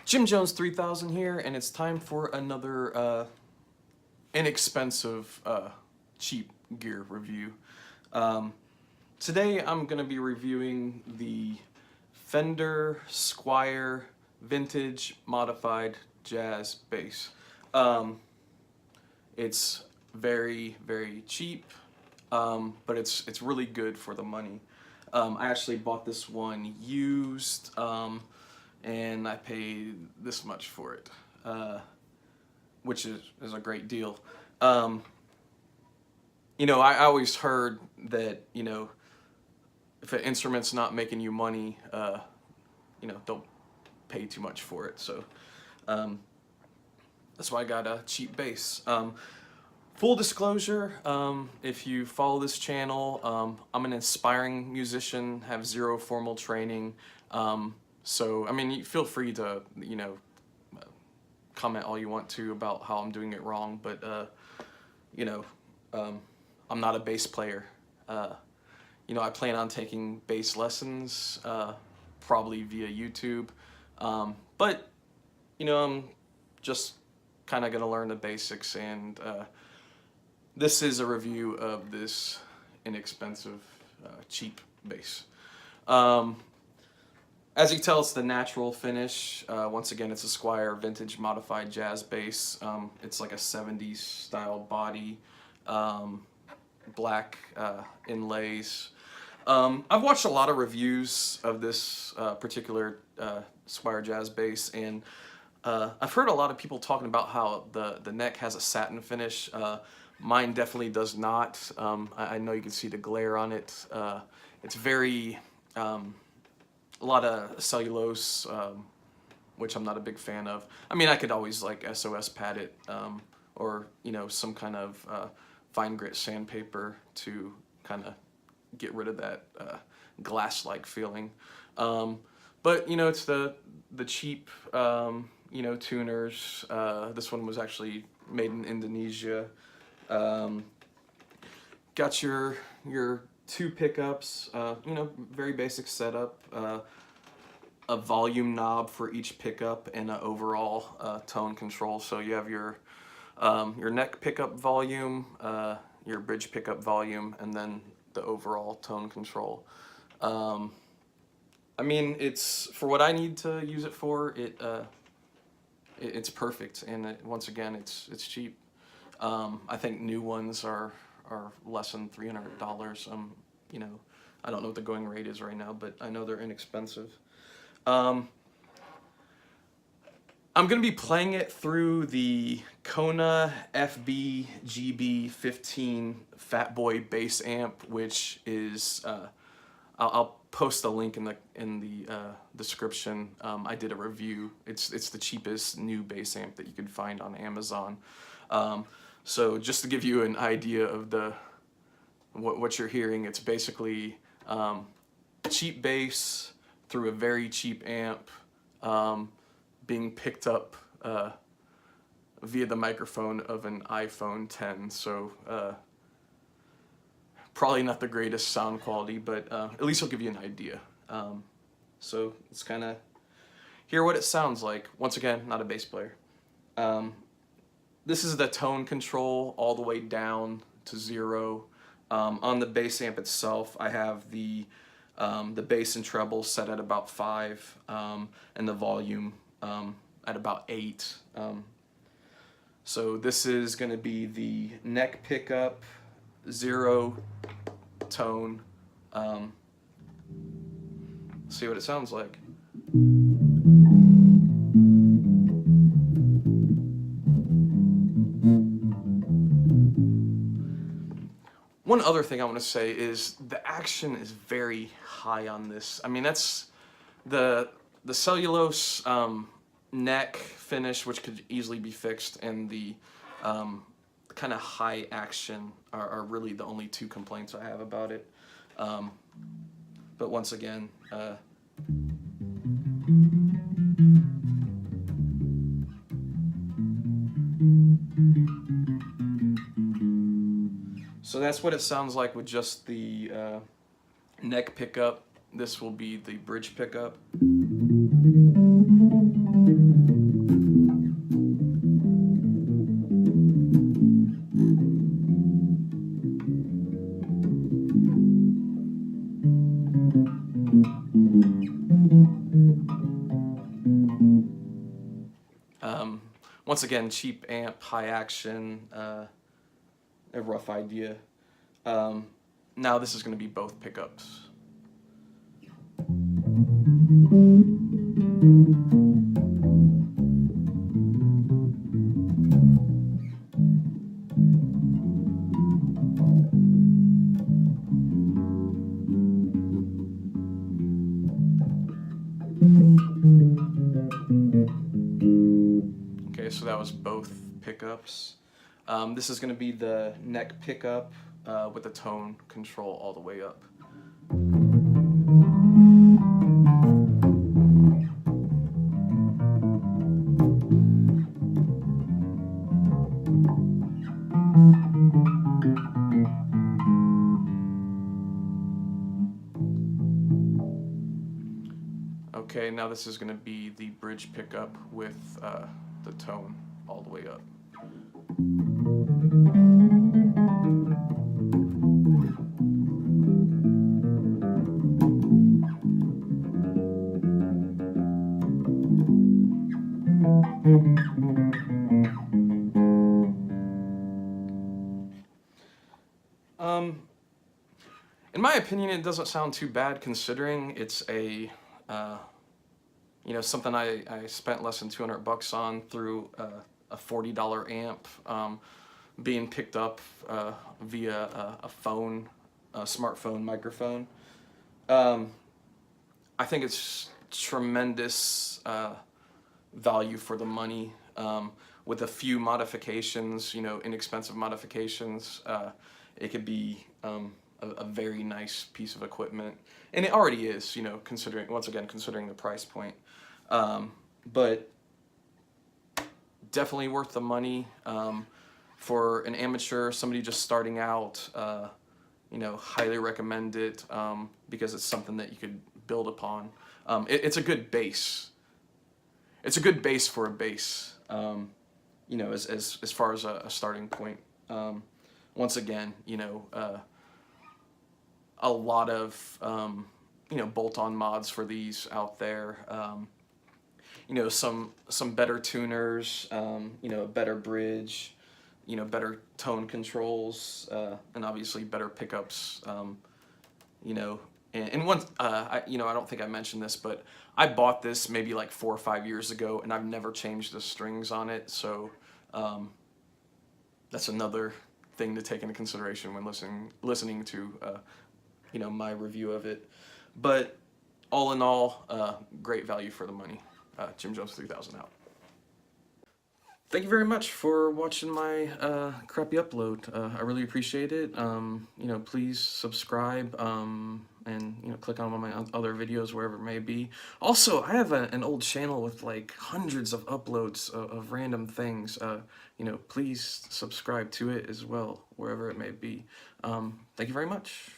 Jimjonesthreethousand here, and it's time for another inexpensive, cheap gear review. Today I'm going to be reviewing the Fender Squier Vintage Modified Jazz Bass. It's very, very cheap, but it's really good for the money. I actually bought this one used, and I paid this much for it, which is a great deal. I always heard that, if an instrument's not making you money, don't pay too much for it. So that's why I got a cheap bass. Full disclosure, if you follow this channel, I'm an aspiring musician, have zero formal training. So, you feel free to, comment all you want to about how I'm doing it wrong, but, I'm not a bass player. I plan on taking bass lessons, probably via YouTube, but, I'm just kind of going to learn the basics, and this is a review of this inexpensive, cheap bass. As you can tell, it's the natural finish. Once again, it's a Squier Vintage Modified Jazz Bass. It's like a 70s style body, black inlays. I've watched a lot of reviews of this particular Squier Jazz Bass, and I've heard a lot of people talking about how the neck has a satin finish. Mine definitely does not. I know you can see the glare on it. It's very... a lot of cellulose, which I'm not a big fan of. I could always like SOS pad it, or some kind of fine grit sandpaper to kind of get rid of that glass-like feeling. But it's the cheap tuners. This one was actually made in Indonesia. Got your two pickups, very basic setup, a volume knob for each pickup, and an overall tone control. So you have your neck pickup volume, your bridge pickup volume, and then the overall tone control. It's for what I need to use it for. It's perfect, and once again, it's cheap. I think new ones are less than $300. I don't know what the going rate is right now, but I know they're inexpensive. I'm going to be playing it through the Kona FB-GB15 Fat Boy bass amp, which is I'll post a link in the description. I did a review. It's the cheapest new bass amp that you can find on Amazon. So just to give you an idea of what you're hearing, it's basically cheap bass through a very cheap amp, being picked up via the microphone of an iPhone 10. So probably not the greatest sound quality, but at least it'll give you an idea. So let's kind of hear what it sounds like. Once again, not a bass player. This is the tone control all the way down to 0. On the bass amp itself, I have the bass and treble set at about 5, and the volume at about 8. So this is going to be the neck pickup, 0 tone. See what it sounds like. One other thing I want to say is the action is very high on this. That's the cellulose neck finish, which could easily be fixed, and the kind of high action are really the only two complaints I have about it. But once again, so that's what it sounds like with just the neck pickup. This will be the bridge pickup. Once again, cheap amp, high action, a rough idea. Now this is going to be both pickups. Okay, so that was both pickups. This is going to be the neck pickup with the tone control all the way up. Okay, now this is going to be the bridge pickup with the tone all the way up. In my opinion, it doesn't sound too bad considering it's a something I spent less than $200 on through a $40 amp, being picked up via a phone, a smartphone microphone. I think it's tremendous value for the money. With a few modifications, inexpensive modifications, it could be a very nice piece of equipment, and it already is, considering the price point. But definitely worth the money for an amateur, somebody just starting out. Highly recommend it because it's something that you could build upon. It's a good base. It's a good base for a bass. As far as a starting point. Once again, a lot of bolt-on mods for these out there. Some better tuners, a better bridge, better tone controls, and obviously better pickups. And one, I don't think I mentioned this, but I bought this maybe like 4 or 5 years ago, and I've never changed the strings on it. So that's another thing to take into consideration when listening to my review of it. But all in all, great value for the money. Jim Jones 3000 out. Thank you very much for watching my crappy upload. I really appreciate it. Please subscribe and click on one of my other videos wherever it may be. Also, I have an old channel with like hundreds of uploads of random things. Please subscribe to it as well, wherever it may be. Thank you very much.